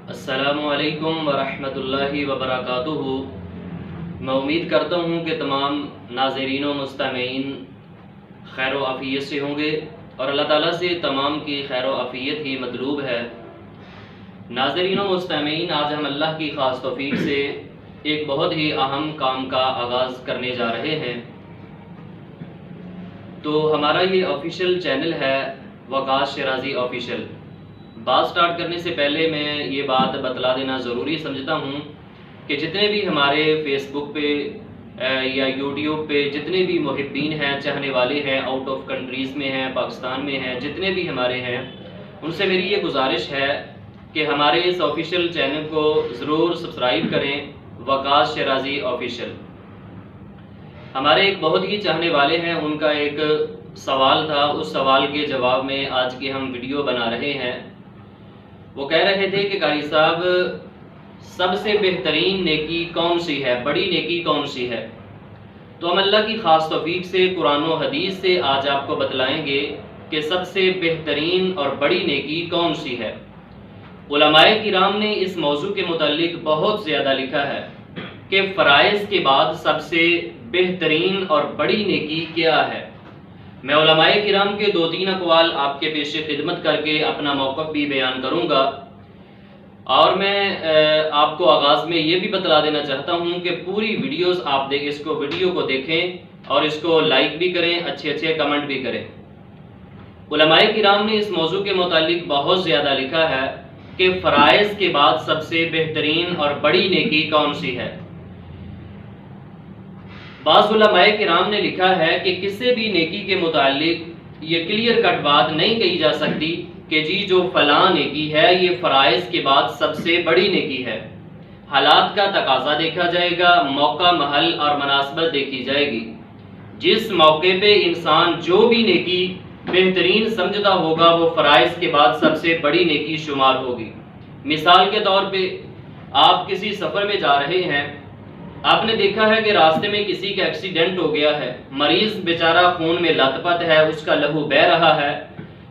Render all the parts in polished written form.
السلام علیکم ورحمۃ اللہ وبرکاتہ۔ میں امید کرتا ہوں کہ تمام ناظرین و مستمعین خیر و عافیت سے ہوں گے اور اللہ تعالیٰ سے تمام کی خیر و عافیت ہی مطلوب ہے۔ ناظرین و مستمعین، آج ہم اللہ کی خاص توفیق سے ایک بہت ہی اہم کام کا آغاز کرنے جا رہے ہیں۔ تو ہمارا یہ آفیشیل چینل ہے وقاص شیرازی آفیشیل۔ بات سٹارٹ کرنے سے پہلے میں یہ بات بتلا دینا ضروری سمجھتا ہوں کہ جتنے بھی ہمارے فیس بک پہ یا یوٹیوب پہ جتنے بھی محبین ہیں، چاہنے والے ہیں، آؤٹ آف کنٹریز میں ہیں، پاکستان میں ہیں، جتنے بھی ہمارے ہیں، ان سے میری یہ گزارش ہے کہ ہمارے اس آفیشیل چینل کو ضرور سبسکرائب کریں، وقاص شیرازی آفیشیل۔ ہمارے ایک بہت ہی چاہنے والے ہیں، ان کا ایک سوال تھا، اس سوال کے جواب میں آج کی ہم ویڈیو بنا رہے ہیں۔ وہ کہہ رہے تھے کہ قاری صاحب، سب سے بہترین نیکی کون سی ہے، بڑی نیکی کون سی ہے؟ تو ہم اللہ کی خاص توفیق سے قرآن و حدیث سے آج آپ کو بتلائیں گے کہ سب سے بہترین اور بڑی نیکی کون سی ہے۔ علماء کرام نے اس موضوع کے متعلق بہت زیادہ لکھا ہے کہ فرائض کے بعد سب سے بہترین اور بڑی نیکی کیا ہے۔ میں علماء کرام کے 2-3 اقوال آپ کے پیش خدمت کر کے اپنا موقف بھی بیان کروں گا، اور میں آپ کو آغاز میں یہ بھی بتلا دینا چاہتا ہوں کہ پوری ویڈیوز آپ اس ویڈیو کو دیکھیں اور اس کو لائک بھی کریں، اچھے کمنٹ بھی کریں۔ علماء کرام نے اس موضوع کے متعلق بہت زیادہ لکھا ہے کہ فرائض کے بعد سب سے بہترین اور بڑی نیکی کون سی ہے۔ بعض علماء کرام نے لکھا ہے کہ کسی بھی نیکی کے متعلق یہ کلیئر کٹ بات نہیں کہی جا سکتی کہ جی جو فلاں نیکی ہے یہ فرائض کے بعد سب سے بڑی نیکی ہے۔ حالات کا تقاضا دیکھا جائے گا، موقع، محل اور مناسبت دیکھی جائے گی۔ جس موقع پہ انسان جو بھی نیکی بہترین سمجھتا ہوگا وہ فرائض کے بعد سب سے بڑی نیکی شمار ہوگی۔ مثال کے طور پہ آپ کسی سفر میں جا رہے ہیں، آپ نے دیکھا ہے کہ راستے میں کسی کا ایکسیڈنٹ ہو گیا ہے، مریض بیچارہ خون میں لت پت ہے، اس کا لہو بہہ رہا ہے،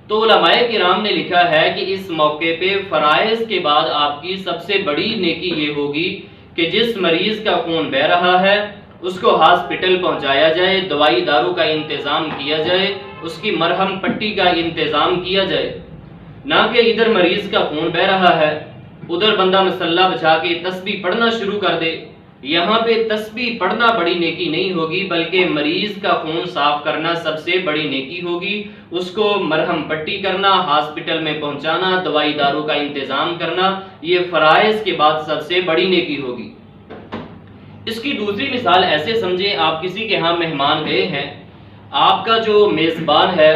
تو علماء کرام نے لکھا ہے کہ اس موقع پہ فرائض کے بعد آپ کی سب سے بڑی نیکی یہ ہوگی کہ جس مریض کا خون بہہ رہا ہے اس کو ہاسپٹل پہنچایا جائے، دوائی دارو کا انتظام کیا جائے، اس کی مرہم پٹی کا انتظام کیا جائے، نہ کہ ادھر مریض کا خون بہہ رہا ہے ادھر بندہ مسلح بچھا کے تسبیح پڑھنا شروع کر دے۔ یہاں پہ تسبیح پڑھنا بڑی نیکی نہیں ہوگی، بلکہ مریض کا خون صاف کرنا سب سے بڑی نیکی ہوگی۔ اس کو مرہم پٹی کرنا، ہاسپٹل میں پہنچانا، دوائی دارو کا انتظام کرنا، یہ فرائض کے بعد سب سے بڑی نیکی ہوگی۔ اس کی دوسری مثال ایسے سمجھیں، آپ کسی کے ہاں مہمان گئے ہیں، آپ کا جو میزبان ہے،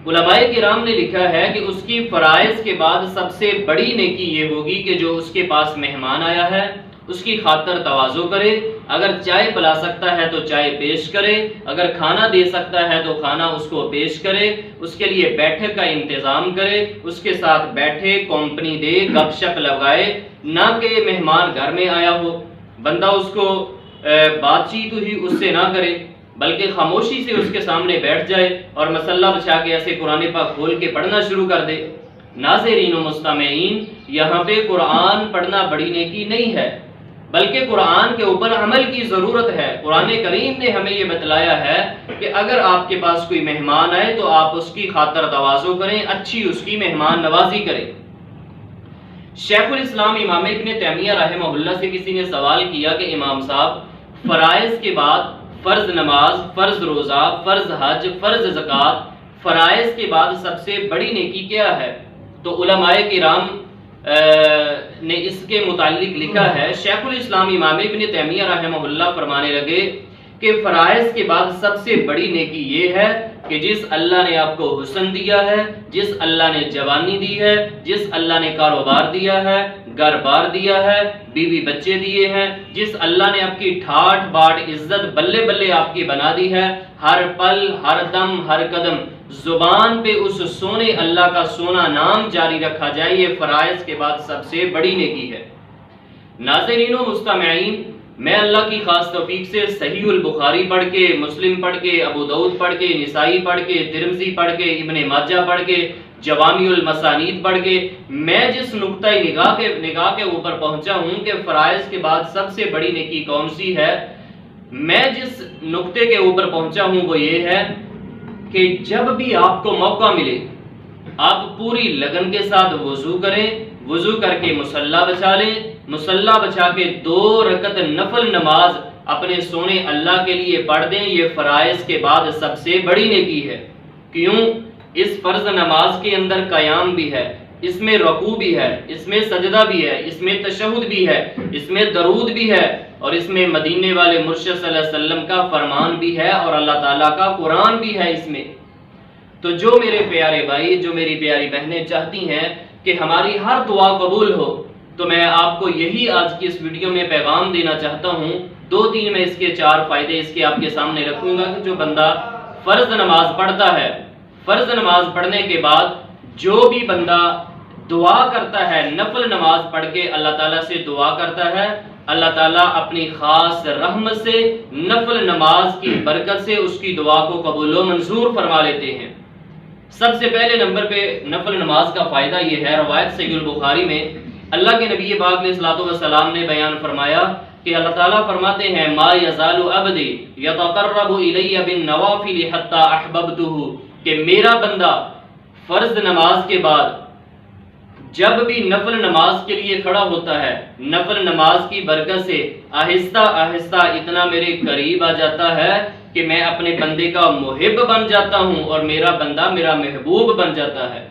علماء کرام نے لکھا ہے کہ اس کی فرائض کے بعد سب سے بڑی نیکی یہ ہوگی کہ جو اس کے پاس مہمان آیا ہے اس کی خاطر تواضع کرے، اگر چائے پلا سکتا ہے تو چائے پیش کرے، اگر کھانا دے سکتا ہے تو کھانا اس کو پیش کرے، اس کے لیے بیٹھک کا انتظام کرے، اس کے ساتھ بیٹھے، کمپنی دے، گپ شپ لگائے، نہ کہ مہمان گھر میں آیا ہو بندہ اس کو بات چیت ہی اس سے نہ کرے، بلکہ خاموشی سے اس کے سامنے بیٹھ جائے اور مسلح بچھا کے ایسے قرآن پاک کھول کے پڑھنا شروع کر دے۔ ناظرین و مستمعین، یہاں پہ قرآن پڑھنا بڑی نیکی نہیں ہے، بلکہ قرآن کے اوپر عمل کی ضرورت ہے۔ قرآن کریم نے ہمیں یہ بتلایا ہے کہ اگر آپ کے پاس کوئی مہمان آئے تو آپ اس کی خاطر تواضع کریں، اچھی اس کی مہمان نوازی کریں۔ شیخ الاسلام امام ابن تیمیہ رحمہ اللہ سے کسی نے سوال کیا کہ امام صاحب، فرائض کے بعد فرض نماز، فرض روزہ، فرض حج، فرض زکوٰۃ، فرائض کے بعد سب سے بڑی نیکی کیا ہے؟ تو علماء کرام نے اس کے متعلق لکھا ہے، شیخ الاسلام امام ابن تیمیہ رحمہ اللہ فرمانے لگے کہ فرائض کے بعد سب سے بڑی نیکی یہ ہے کہ جس اللہ نے آپ کو حسن دیا ہے، جس اللہ نے جوانی دی ہے، جس اللہ نے کاروبار دیا ہے، گھر بار دیا ہے، بیوی بچے دیے ہیں، جس اللہ نے آپ کی ٹھاٹ باٹ عزت بلے بلے آپ کی بنا دی ہے، ہر پل، ہر دم، ہر قدم زبان پہ اس سونے اللہ کا سونا نام جاری رکھا جائے، یہ فرائض کے بعد سب سے بڑی نیکی ہے۔ ناظرین و مستمعین، میں اللہ کی خاص توفیق سے صحیح البخاری پڑھ کے، مسلم پڑھ کے، ابو داؤد پڑھ کے، نسائی پڑھ کے، ترمذی پڑھ کے، ابن ماجہ پڑھ کے، جوامی المسانید پڑھ کے میں جس نقطۂ نگاہ کے اوپر پہنچا ہوں کہ فرائض کے بعد سب سے بڑی نیکی کون سی ہے، میں جس نقطے کے اوپر پہنچا ہوں وہ یہ ہے کہ جب بھی آپ کو موقع ملے آپ پوری لگن کے ساتھ وضو کریں، وضو کر کے مصلی بچھا لیں، مصلی بچھا کے 2 رکعت نفل نماز اپنے سونے اللہ کے لیے پڑھ دیں۔ یہ فرائض کے بعد سب سے بڑی نیکی ہے۔ کیوں؟ اس فرض نماز کے اندر قیام بھی ہے، اس میں رکوع بھی ہے، اس میں سجدہ بھی ہے، اس میں تشہد بھی ہے، اس میں درود بھی ہے، اور اس میں مدینے والے مرشد صلی اللہ علیہ وسلم کا فرمان بھی ہے، اور اللہ تعالیٰ کا قرآن بھی ہے اس میں۔ تو جو میرے پیارے بھائی، جو میری پیاری بہنیں چاہتی ہیں کہ ہماری ہر دعا قبول ہو، تو میں آپ کو یہی آج کی اس ویڈیو میں پیغام دینا چاہتا ہوں۔ 2-3 میں اس کے 4 فائدے اس کے آپ کے سامنے رکھوں گا کہ جو بندہ فرض نماز پڑھتا ہے، فرض نماز پڑھنے کے بعد جو بھی بندہ دعا کرتا ہے، نفل نماز پڑھ کے اللہ تعالیٰ سے دعا کرتا ہے، اللہ تعالیٰ اپنی خاص رحمت سے نفل نماز کی برکت سے اس کی دعا کو قبول و منظور فرما لیتے ہیں۔ سب سے پہلے نمبر پہ نفل نماز کا فائدہ یہ ہے، روایت صحیح البخاری میں اللہ کے نبی پاک علیہ الصلوۃ والسلام نے بیان فرمایا کہ اللہ تعالیٰ فرماتے ہیں ما یزال عبدی یتقرب الی بالنوافل حتی احببتہ، کہ میرا بندہ فرض نماز کے بعد جب بھی نفل نماز کے لیے کھڑا ہوتا ہے، نفل نماز کی برکت سے آہستہ آہستہ اتنا میرے قریب آ جاتا ہے کہ میں اپنے بندے کا محب بن جاتا ہوں اور میرا بندہ میرا محبوب بن جاتا ہے۔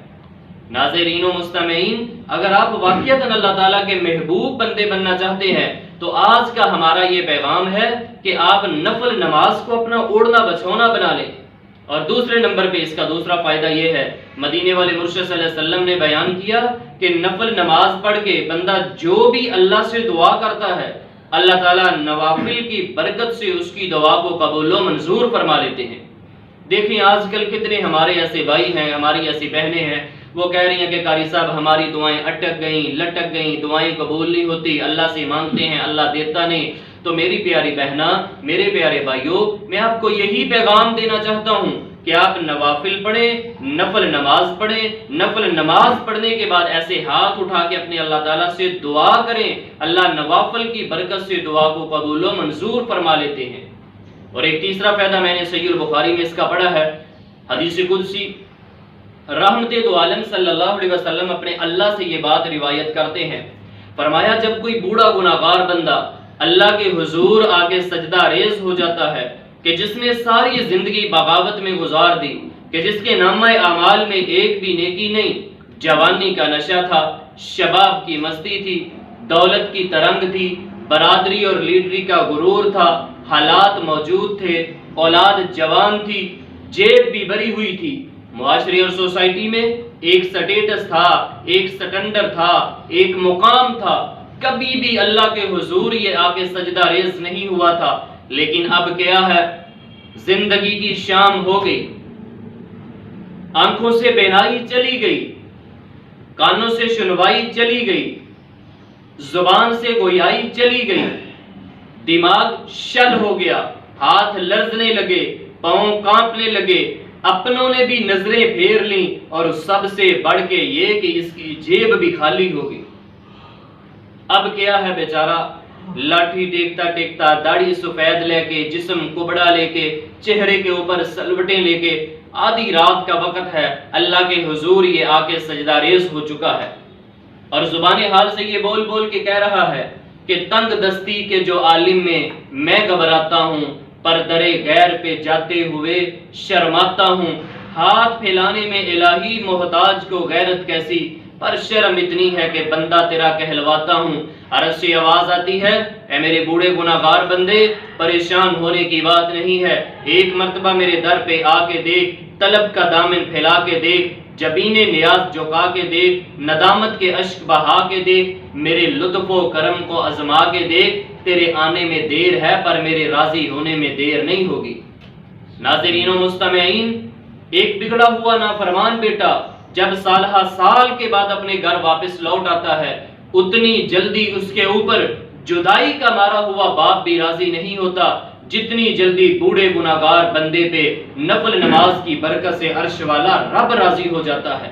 ناظرین و مستمعین، اگر آپ واقعتاً اللہ تعالیٰ کے محبوب بندے بننا چاہتے ہیں تو آج کا ہمارا یہ پیغام ہے کہ آپ نفل نماز کو اپنا اوڑھنا بچھونا بنا لیں۔ اور دوسرے نمبر پہ اس کا دوسرا فائدہ یہ ہے، مدینے والے مرشد صلی اللہ علیہ وسلم نے بیان کیا کہ نفل نماز پڑھ کے بندہ جو بھی اللہ سے دعا کرتا ہے، اللہ تعالیٰ نوافل کی برکت سے اس کی دعا کو قبول و منظور فرما لیتے ہیں۔ دیکھیں آج کل کتنے ہمارے ایسے بھائی ہیں، ہماری ایسی بہنیں ہیں، وہ کہہ رہی ہیں کہ قاری صاحب ہماری دعائیں اٹک گئیں، لٹک گئیں، دعائیں قبول نہیں ہوتی، اللہ سے مانگتے ہیں اللہ دیتا نہیں۔ تو میری پیاری بہنا، میرے پیارے بھائیوں، میں آپ کو یہی پیغام دینا چاہتا ہوں کہ آپ نوافل پڑھیں، نفل نماز پڑھیں، نفل نماز پڑھنے کے بعد ایسے ہاتھ اٹھا کے اپنے اللہ تعالیٰ سے دعا کریں، اللہ نوافل کی برکت سے دعا کو قبول و منظور فرما لیتے ہیں۔ اور ایک تیسرا فائدہ میں نے صحیح البخاری میں اس کا پڑھا ہے، حدیث قدسی، رحمت دو عالم صلی اللہ علیہ وسلم اپنے اللہ سے یہ بات روایت کرتے ہیں، فرمایا جب کوئی بوڑھا گناہگار بندہ اللہ کے حضور آگے سجدہ ریز ہو جاتا ہے کہ جس نے ساری زندگی بغاوت میں گزار دی، کہ جس کے نامہ اعمال میں ایک بھی نیکی نہیں، جوانی کا نشہ تھا، شباب کی مستی تھی، دولت کی ترنگ تھی، برادری اور لیڈری کا غرور تھا، حالات موجود تھے، اولاد جوان تھی، جیب بھی بری ہوئی تھی، معاشرے اور سوسائٹی میں ایک سٹیٹس تھا، ایک سٹنڈر تھا، ایک مقام تھا، کبھی بھی اللہ کے حضور یہ آ کے سجدہ ریز نہیں ہوا تھا، لیکن اب کیا ہے، زندگی کی شام ہو گئی، آنکھوں سے بینائی چلی گئی، کانوں سے سنوائی چلی گئی، زبان سے گویائی چلی گئی، دماغ شل ہو گیا، ہاتھ لرزنے لگے، پاؤں کانپنے لگے، اپنوں نے بھی نظریں پھیر لیں، اور سب سے بڑھ کے یہ کہ اس کی جیب بھی خالی ہو گئی۔ اب کیا ہے بیچارہ، لاٹھی ٹیکتا ٹیکتا، داڑھی سفید لے کے، جسم کبڑا لے کے، چہرے کے اوپر سلوٹیں لے کے، آدھی رات کا وقت ہے، اللہ کے حضور یہ آ کے سجدہ ریز ہو چکا ہے، اور زبان حال سے یہ بول بول کے کہہ رہا ہے کہ تنگ دستی کے جو عالم میں گھبراتا ہوں، پردرے غیر پہ جاتے ہوئے شرماتا ہوں، ہاتھ پھیلانے میں الہی محتاج کو غیرت کیسی، پر شرم اتنی ہے کہ بندہ تیرا کہلواتا ہوں۔ عرش سے آواز آتی ہے، اے میرے بوڑھے گناہگار بندے، پریشان ہونے کی بات نہیں ہے، ایک مرتبہ میرے در پہ آ کے دیکھ، طلب کا دامن پھیلا کے دیکھ، جبینے نیاز جھکا کے دیکھ، ندامت کے اشک بہا کے دیکھ، میرے لطف و کرم کو آزما کے دیکھ، تیرے آنے میں دیر ہے پر میرے راضی ہونے میں دیر نہیں ہوگی۔ ناظرین و مستمعین، ایک بگڑا ہوا نافرمان بیٹا جب سالہ سال کے بعد اپنے گھر واپس لوٹ آتا ہے، اتنی جلدی اس کے اوپر جدائی کا مارا ہوا باپ بھی راضی نہیں ہوتا جتنی جلدی بوڑھے گناہگار بندے پہ نفل نماز کی برکت سے عرش والا رب راضی ہو جاتا ہے۔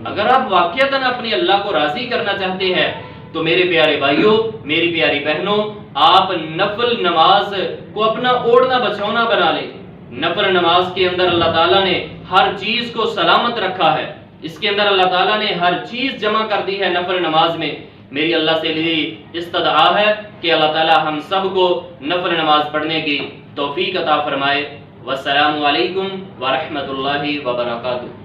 اگر آپ واقعتاً اپنے اللہ کو راضی کرنا چاہتے ہیں تو میرے پیارے بھائیوں، میری پیاری بہنوں، آپ نفل نماز کو اپنا اوڑھنا بچھونا بنا لیں۔ نفل نماز کے اندر اللہ تعالیٰ نے ہر چیز کو سلامت رکھا ہے، اس کے اندر اللہ تعالیٰ نے ہر چیز جمع کر دی ہے نفل نماز میں۔ میری اللہ سے لی استدعا ہے کہ اللہ تعالیٰ ہم سب کو نفل نماز پڑھنے کی توفیق عطا فرمائے۔ والسلام علیکم ورحمۃ اللہ وبرکاتہ۔